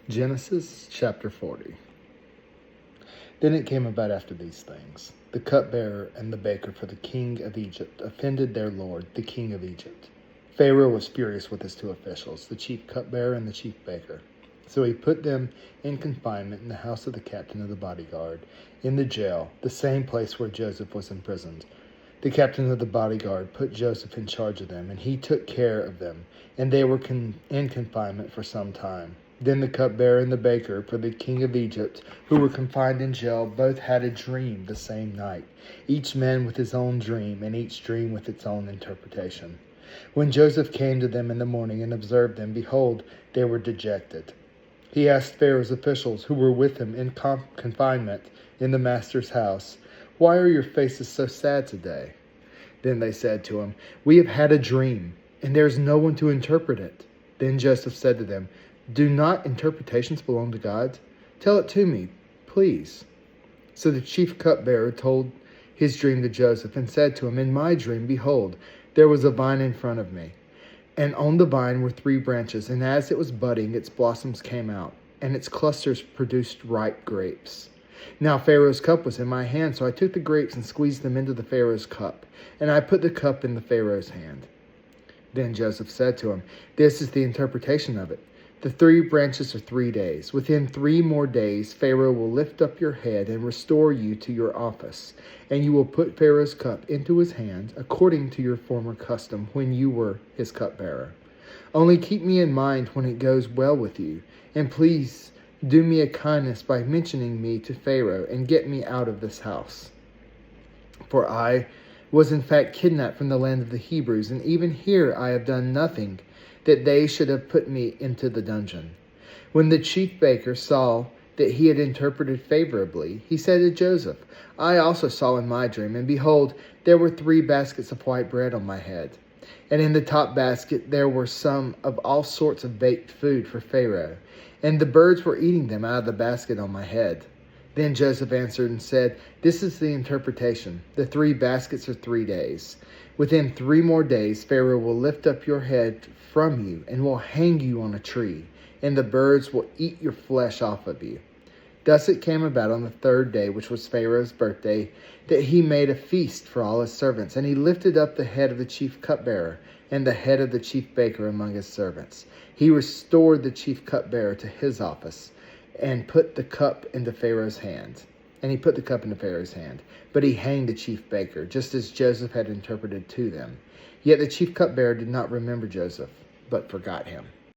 Genesis chapter 40. Then it came about after these things, the cupbearer and the baker for the king of Egypt offended their lord, the king of Egypt. Pharaoh was furious with his two officials, the chief cupbearer and the chief baker. So he put them in confinement in the house of the captain of the bodyguard, in the jail, the same place where Joseph was imprisoned. The captain of the bodyguard put Joseph in charge of them, and he took care of them, and they were in confinement for some time. Then the cupbearer and the baker for the king of Egypt, who were confined in jail, both had a dream the same night, each man with his own dream, and each dream with its own interpretation. When Joseph came to them in the morning and observed them, behold, they were dejected. He asked Pharaoh's officials who were with him in confinement in the master's house, "Why are your faces so sad today?" Then they said to him, "We have had a dream, and there is no one to interpret it." Then Joseph said to them, "Do not interpretations belong to God? Tell it to me, please." So the chief cupbearer told his dream to Joseph and said to him, "In my dream, behold, there was a vine in front of me, and on the vine were 3 branches, and as it was budding, its blossoms came out, and its clusters produced ripe grapes. Now Pharaoh's cup was in my hand, so I took the grapes and squeezed them into the Pharaoh's cup, and I put the cup in the Pharaoh's hand." Then Joseph said to him, "This is the interpretation of it. The 3 branches are 3 days. Within 3 more days, Pharaoh will lift up your head and restore you to your office, and you will put Pharaoh's cup into his hand, according to your former custom when you were his cupbearer. Only keep me in mind when it goes well with you, and please do me a kindness by mentioning me to Pharaoh and get me out of this house. For I was in fact kidnapped from the land of the Hebrews, and even here I have done nothing that they should have put me into the dungeon." When the chief baker saw that he had interpreted favorably, he said to Joseph, "I also saw in my dream, and behold, there were 3 baskets of white bread on my head. And in the top basket there were some of all sorts of baked food for Pharaoh, and the birds were eating them out of the basket on my head." Then Joseph answered and said, "This is the interpretation. The 3 baskets are 3 days. Within 3 more days, Pharaoh will lift up your head from you and will hang you on a tree, and the birds will eat your flesh off of you." Thus it came about on the 3rd day, which was Pharaoh's birthday, that he made a feast for all his servants, and he lifted up the head of the chief cupbearer and the head of the chief baker among his servants. He restored the chief cupbearer to his office, and put the cup into Pharaoh's hand. But he hanged the chief baker, just as Joseph had interpreted to them. Yet the chief cupbearer did not remember Joseph, but forgot him.